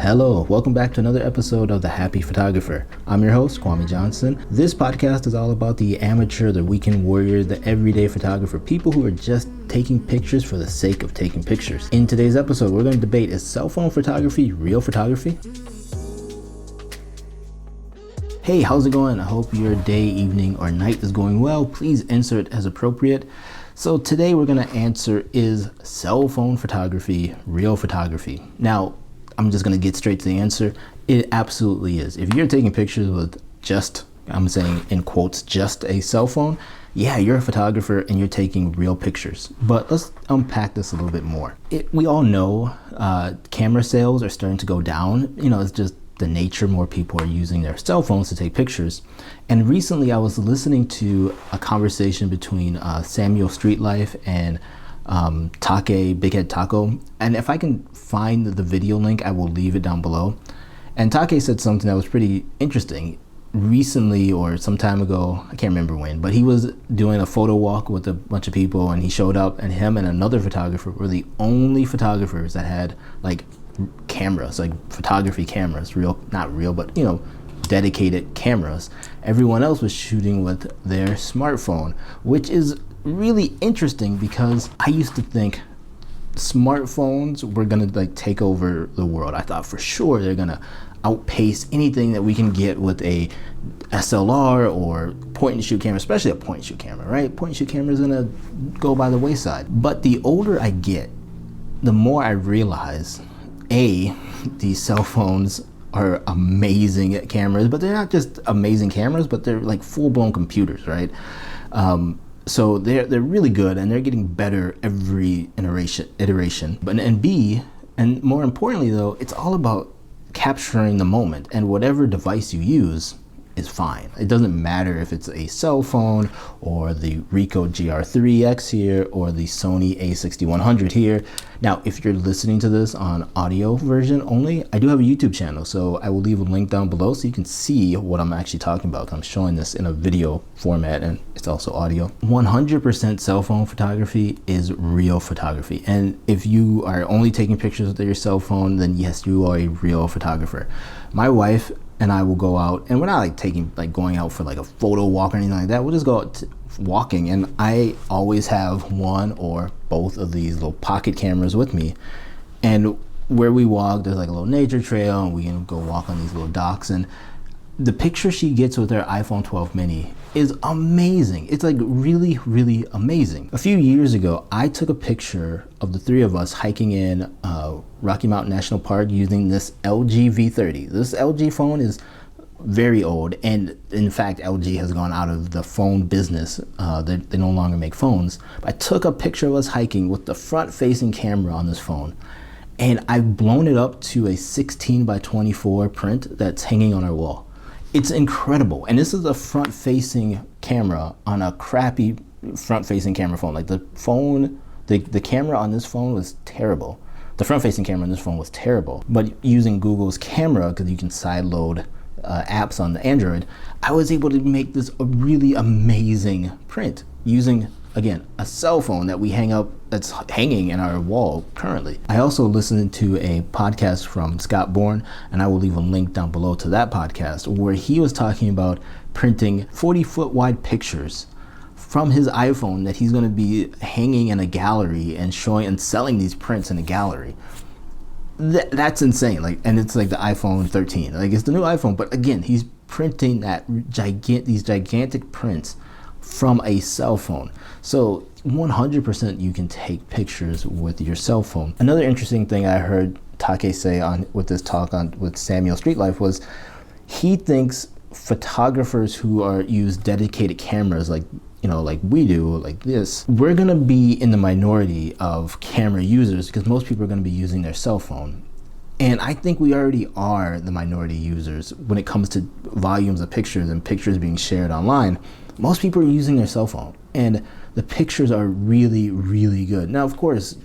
Hello, welcome back to another episode of The Happy Photographer. I'm your host, Kwame Johnson. This podcast is all about the amateur, the weekend warrior, the everyday photographer, people who are just taking pictures for the sake of taking pictures. In today's episode, we're going to debate, is cell phone photography real photography? Hey, how's it going? I hope your day, evening, or night is going well. Please insert as appropriate. So today we're going to answer, is cell phone photography real photography? Now, I'm just going to get straight to the answer. It absolutely is. If you're taking pictures with just, I'm saying in quotes, just a cell phone, yeah, you're a photographer and you're taking real pictures. But let's unpack this a little bit more. We all know camera sales are starting to go down. You know, it's just the nature. More people are using their cell phones to take pictures. And recently I was listening to a conversation between Samuel Streetlife and Take Big Head Taco, and if I can find the video link, I will leave it down below. And Take said something that was pretty interesting recently, or some time ago, I can't remember when, but he was doing a photo walk with a bunch of people, and he showed up, and him and another photographer were the only photographers that had like cameras, like photography cameras, not real, but you know, dedicated cameras. Everyone else was shooting with their smartphone, which is really interesting because I used to think smartphones were gonna like take over the world. I thought for sure they're gonna outpace anything that we can get with a SLR or point and shoot camera, especially a point and shoot camera, right? Point and shoot camera is gonna go by the wayside. But the older I get, the more I realize, these cell phones are amazing cameras, but they're not just amazing cameras, but they're like full-blown computers, right? So they're really good, and they're getting better every iteration. And B, and more importantly though, it's all about capturing the moment, and whatever device you use is fine. It doesn't matter if it's a cell phone or the Ricoh GR3X here or the Sony a6100 here. Now, if you're listening to this on audio version only, I do have a YouTube channel, so I will leave a link down below so you can see what I'm actually talking about. I'm showing this in a video format, and it's also audio. 100% cell phone photography is real photography. And if you are only taking pictures with your cell phone, then yes, you are a real photographer. My wife and I will go out, and we're not like going out for like a photo walk or anything like that. We'll just go out walking, and I always have one or both of these little pocket cameras with me. And where we walk, there's like a little nature trail, and we can go walk on these little docks. And the picture she gets with her iPhone 12 mini is amazing. It's like really, really amazing. A few years ago, I took a picture of the three of us hiking in Rocky Mountain National Park using this LG V30. This LG phone is very old, and in fact, LG has gone out of the phone business. They no longer make phones. But I took a picture of us hiking with the front-facing camera on this phone, and I've blown it up to a 16 by 24 print that's hanging on our wall. It's incredible. And this is a front-facing camera on a crappy front-facing camera phone. Like the phone, the camera on this phone was terrible. The front-facing camera on this phone was terrible. But using Google's camera, because you can sideload apps on the Android, I was able to make this a really amazing print using, again, a cell phone that we that's hanging in our wall currently. I also listened to a podcast from Scott Bourne, and I will leave a link down below to that podcast, where he was talking about printing 40-foot wide pictures from his iPhone that he's going to be hanging in a gallery and showing and selling these prints in a gallery. That's insane. Like, and it's like the iPhone 13. Like, it's the new iPhone, but again, he's printing these gigantic prints from a cell phone. So 100% you can take pictures with your cell phone. Another interesting thing I heard Take say with this talk with Samuel Streetlife was he thinks photographers who use dedicated cameras like we do, like this, we're gonna be in the minority of camera users because most people are gonna be using their cell phone. And I think we already are the minority users when it comes to volumes of pictures and pictures being shared online. Most people are using their cell phone, and the pictures are really, really good. Now, of course,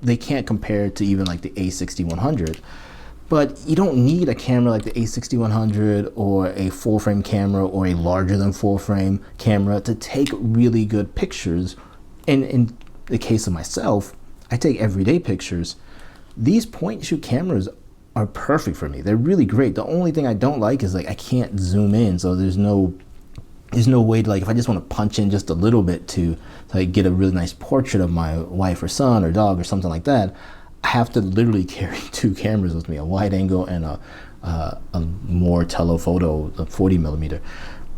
they can't compare to even like the a6100, but you don't need a camera like the a6100 or a full frame camera or a larger than full frame camera to take really good pictures. And in the case of myself, I take everyday pictures. These point and shoot cameras are perfect for me. They're really great. The only thing I don't like is like I can't zoom in, so there's no way to, like, if I just want to punch in just a little bit to like get a really nice portrait of my wife or son or dog or something like that, I have to literally carry two cameras with me, a wide angle and a more telephoto, a 40 millimeter.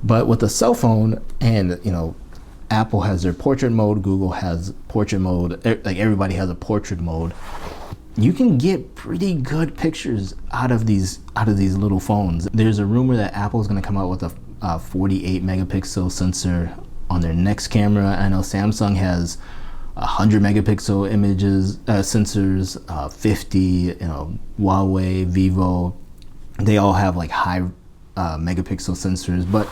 But with a cell phone, and you know, Apple has their portrait mode, Google has portrait mode, like everybody has a portrait mode. You can get pretty good pictures out of these little phones. There's a rumor that Apple is going to come out with a 48 megapixel sensor on their next camera. I know Samsung has 100 megapixel images sensors, 50. You know, Huawei, Vivo, they all have like high megapixel sensors. But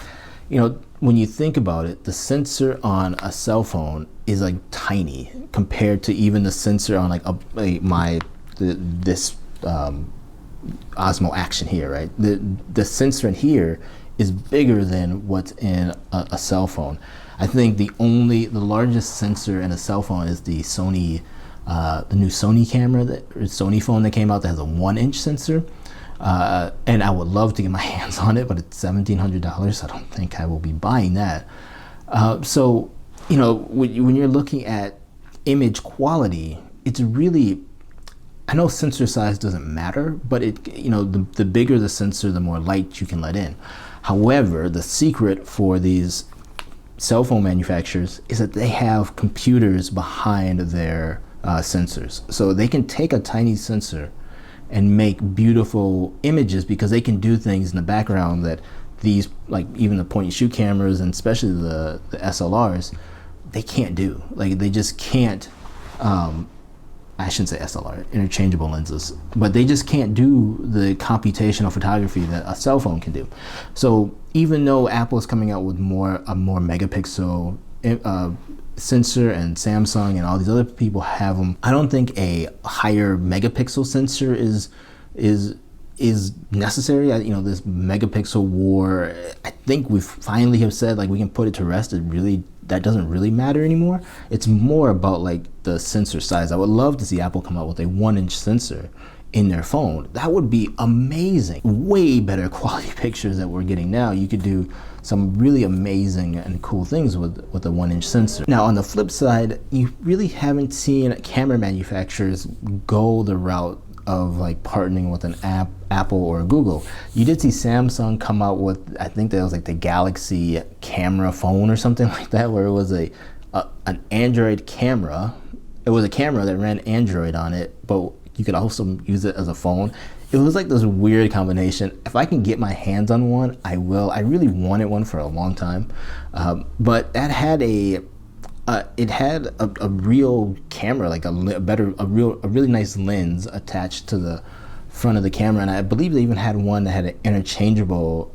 you know, when you think about it, the sensor on a cell phone is like tiny compared to even the sensor on like this Osmo Action here, right? The sensor in here is bigger than what's in a cell phone. I think the largest sensor in a cell phone is the Sony, the new Sony camera, Sony phone that came out that has a 1-inch sensor. And I would love to get my hands on it, but it's $1,700. I don't think I will be buying that. So, you know, when you're looking at image quality, it's really, I know sensor size doesn't matter, but you know, the bigger the sensor, the more light you can let in. However, the secret for these cell phone manufacturers is that they have computers behind their sensors. So they can take a tiny sensor and make beautiful images because they can do things in the background that these, like even the point and shoot cameras and especially the SLRs, they can't do. Like they just can't, I shouldn't say SLR, interchangeable lenses, but they just can't do the computational photography that a cell phone can do. So even though Apple is coming out with a more megapixel sensor, and Samsung and all these other people have them, I don't think a higher megapixel sensor is necessary. You know, this megapixel war, I think we finally have said like we can put it to rest. That doesn't really matter anymore. It's more about like the sensor size. I would love to see Apple come out with a 1-inch sensor in their phone. That would be amazing. Way better quality pictures that we're getting now. You could do some really amazing and cool things with a 1-inch sensor. Now on the flip side, you really haven't seen camera manufacturers go the route of like partnering with an Apple or Google. You did see Samsung come out with, I think that was like the Galaxy camera phone or something like that, where it was an Android camera. It was a camera that ran Android on it, but you could also use it as a phone. It was like this weird combination. If I can get my hands on one, I will. I really wanted one for a long time, but that had it had a real camera, like a really nice lens attached to the front of the camera, and I believe they even had one that had an interchangeable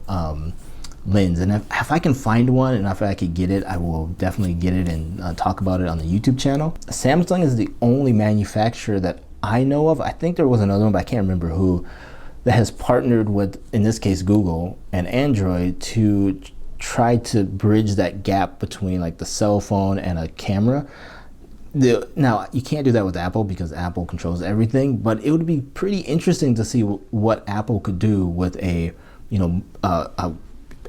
lens. And if I can find one and if I could get it, I will definitely get it and talk about it on the YouTube channel. Samsung is the only manufacturer that I know of. I think there was another one, but I can't remember who, that has partnered with, in this case, Google and Android to try to bridge that gap between like the cell phone and a camera. Now you can't do that with Apple because Apple controls everything, but it would be pretty interesting to see what Apple could do with a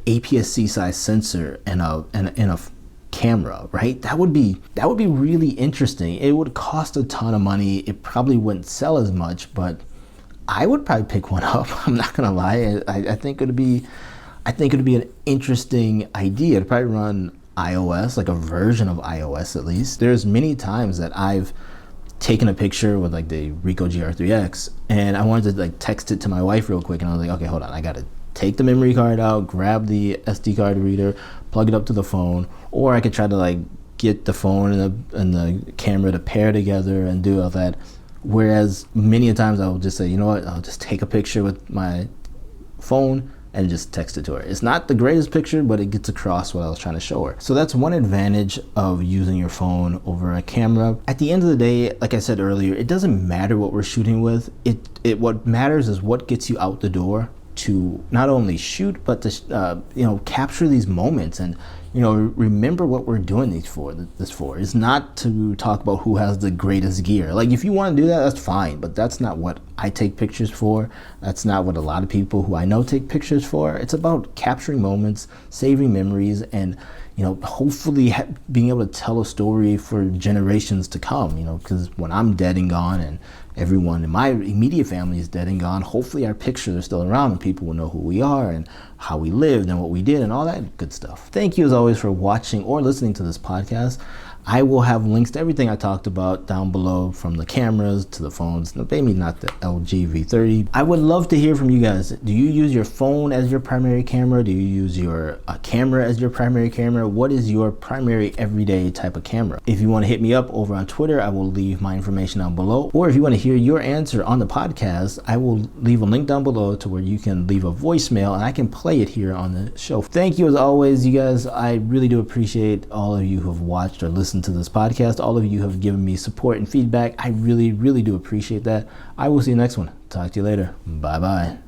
APS-C size sensor and a camera, right? That would be really interesting. It would cost a ton of money. It probably wouldn't sell as much, but I would probably pick one up. I'm not gonna lie. I think it'd be an interesting idea. It'd probably run iOS, like a version of iOS at least. There's many times that I've taken a picture with like the Ricoh GR3X and I wanted to like text it to my wife real quick, and I was like, okay, hold on, I gotta take the memory card out, grab the SD card reader, plug it up to the phone, or I could try to like get the phone and the camera to pair together and do all that. Whereas many times I will just say, you know what, I'll just take a picture with my phone and just text it to her. It's not the greatest picture, but it gets across what I was trying to show her. So that's one advantage of using your phone over a camera. At the end of the day, like I said earlier, it doesn't matter what we're shooting with. What matters is what gets you out the door to not only shoot, but to capture these moments and remember what we're doing this for. It's not to talk about who has the greatest gear. Like, if you want to do that, that's fine, but that's not what I take pictures for. That's not what a lot of people who I know take pictures for. It's about capturing moments, saving memories, and hopefully being able to tell a story for generations to come, because when I'm dead and gone and everyone in my immediate family is dead and gone, hopefully our pictures are still around and people will know who we are and how we lived and what we did and all that good stuff. Thank you as always for watching or listening to this podcast. I will have links to everything I talked about down below, from the cameras to the phones, maybe not the LG V30. I would love to hear from you guys. Do you use your phone as your primary camera? Do you use your camera as your primary camera? What is your primary everyday type of camera? If you want to hit me up over on Twitter, I will leave my information down below. Or if you want to hear your answer on the podcast, I will leave a link down below to where you can leave a voicemail and I can play it here on the show. Thank you as always, you guys. I really do appreciate all of you who have watched or listened to this podcast. All of you have given me support and feedback. I really, really do appreciate that. I will see you next one. Talk to you later. Bye bye.